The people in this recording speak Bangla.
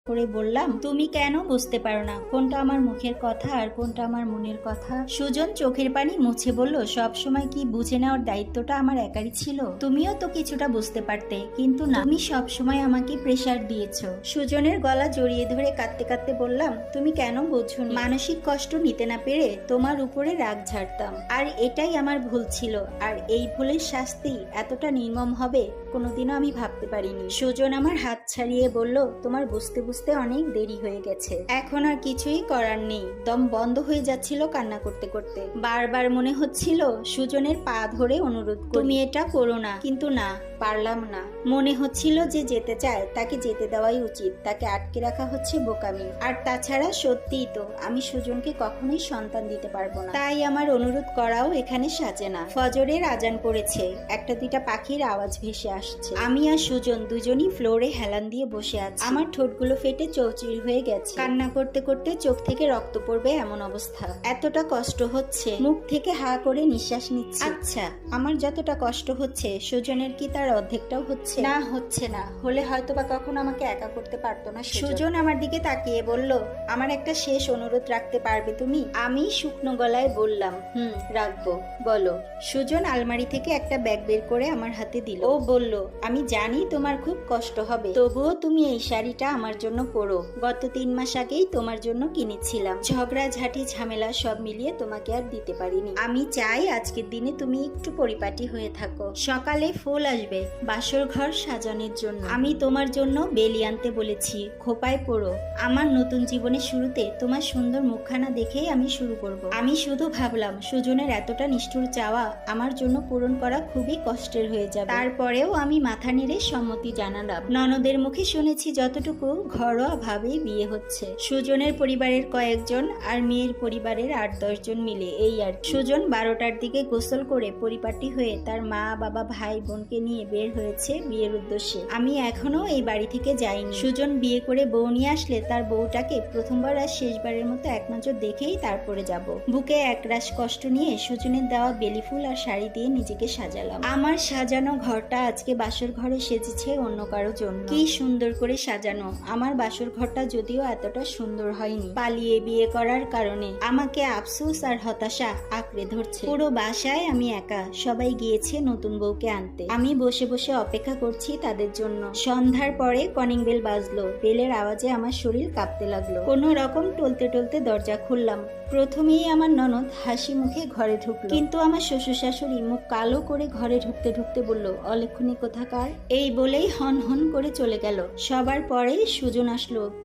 করে বললাম, তুমি কেন বুঝতে পারো না কোনটা আমার মুখের কথা আর কোনটা আমার মনের কথা? সুজন চোখের পানি মুছে বলল, সব সময় কি বুঝে নেওয়ার দায়িত্বটা আমার একারই ছিল? তুমিও তো কিছুটা বুঝতে পারতে, কিন্তু না, তুমি সব সময় আমাকে প্রেসার দিয়েছো। সুজনের গলা জড়িয়ে ধরে কাঁদতে কাঁদতে বললাম, তুমি কেন বোঝো? মানসিক কষ্ট নিতে না পেরে তোমার উপরে রাগ ঝাড়তাম, আর এটাই আমার ভুল ছিল। আর এই ভুলের শাস্তি এতটা নির্মম হবে কোনোদিনও আমি ভাবতে পারিনি। সুজন আমার হাত ছাড়িয়ে বলল, তোমার বুঝতে বুঝতে অনেক দেরি হয়ে গেছে, এখন আর কিছুই করার নেই। দম বন্ধ হয়ে যাচ্ছিল কান্না করতে করতে। বারবার মনে হচ্ছিল সুজনের পা ধরে অনুরোধ করি, তুমি এটা করো না, কিন্তু না, পারলাম না। মনে হচ্ছিল যে যেতে চায় তাকে যেতে দেওয়াই উচিত, তাকে আটকে রাখা হচ্ছে বোকামি। আর তাছাড়া সত্যিই তো আমি সুজনকে কখনোই সন্তান দিতে পারবো না, তাই আমার অনুরোধ করাও এখানে সাজে না। ফজরের আজান পড়েছে, একটা দুইটা পাখির আওয়াজ ভেসে আসছে। আমি আর সুজন দুজনই ফ্লোরে হেলান দিয়ে বসে আছি। আমার ঠোঁটগুলো ফেটে চৌচির হয়ে গেছে, কান্না করতে করতে চোখ থেকে রক্ত পড়বে এমন অবস্থা। এতটা কষ্ট হচ্ছে, মুখ থেকে হা করে নিঃশ্বাস নিচ্ছি। আচ্ছা, আমার যতটা কষ্ট হচ্ছে সুজনের কি তার অর্ধেকটাও হচ্ছে? না, হচ্ছে না। হলে হয়তো বা কখন আমাকে একা করতে পারতো না। সুজন আমার দিকে তাকিয়ে বলল, আমার একটা শেষ অনুরোধ রাখতে পারবে তুমি? আমি শুকনো গলায় বললাম, রাখবো, বলো। সুজন আলমারি থেকে একটা ব্যাগ বের করে আমার হাতে দিল। ও বলল, আমি জানি তোমার খুব কষ্ট হবে, তবুও তুমি এই শাড়িটা আমার জন্য পরো। গত 3 মাস আগেই তোমার জন্য কিনেছিলাম। ঝগড়া ঝাঁটি ঝামেলা সব মিলিয়ে তোমাকে আর দিতে পারিনি। আমি চাই আজকের দিনে তুমি একটু পরিপাটি হয়ে থাকো। সকালে ফুল আসবে বাসর ঘর সাজানোর জন্য। আমি তোমার জন্য বেলি আনতে বলেছি, খোপায় পড়ো। আমার নতুন জীবনের শুরুতে তোমার সুন্দর মুখখানা দেখেই আমি শুরু করব। আমি শুধু ভাবলাম সুজনের এতটা নিষ্ঠুর চাওয়া আমার জন্য পূরণ করা খুবই কষ্টের হয়ে যাবে। তারপরেও আমি মাথা নেড়ে সম্মতি জানালাম। ননদের মুখে শুনেছি যতটুকু ঘরোয়া ভাবেই বিয়ে হচ্ছে। সুজনের পরিবারের কয়েকজন আর মেয়ের পরিবারের 8-10 জন মিলে, এই আর। সুজন 12টার দিকে গোসল করে পরিপাটি হয়ে তার মা বাবা ভাই বোনকে নিয়ে বের হয়েছে বিয়ের উদ্দেশ্যে। আমি এখনো এই বাড়ি থেকে যাইনি। সুজন বিয়ে করে বউ নিয়ে আসলে তার বউটাকে প্রথমবার আর শেষবারের মতো এক নজর দেখেই তারপরে যাব। বুকে একরাশ কষ্ট নিয়ে সুজনের দেওয়া বেলি ফুল আর শাড়ি দিয়ে নিজেকে সাজালাম। আমার সাজানো ঘরটা আজকে বাসর ঘরে সেজেছে অন্য কারো জন্য। কি সুন্দর করে সাজানো! আমার বাসর ঘরটা যদিও এতটা সুন্দর হয়নি, পালিয়ে বিয়ে করার কারণে আমাকে আফসোস আর হতাশা আঁকড়ে ধরছে। পুরো বাসায় আমি একা, সবাই গিয়েছে নতুন বউকে আনতে। আমি বসে বসে অপেক্ষা করছি তাদের জন্য। সন্ধ্যার পরে কলিং বেল বাজলো। বেলের আওয়াজে আমার শরীর কাঁপতে লাগলো। কোনো রকম টলতে টলতে দরজা খুললাম। প্রথমেই আমার ননদ হাসি মুখে ঘরে ঢুকলো, কিন্তু আমার শ্বশুর শাশুড়ি মুখ কালো করে ঘরে ঢুকতে ঢুকতে বলল, অলক্ষণী কোথাকার, এই বলেই হন হন করে চলে গেল। সবার পরে সুজন আসলো।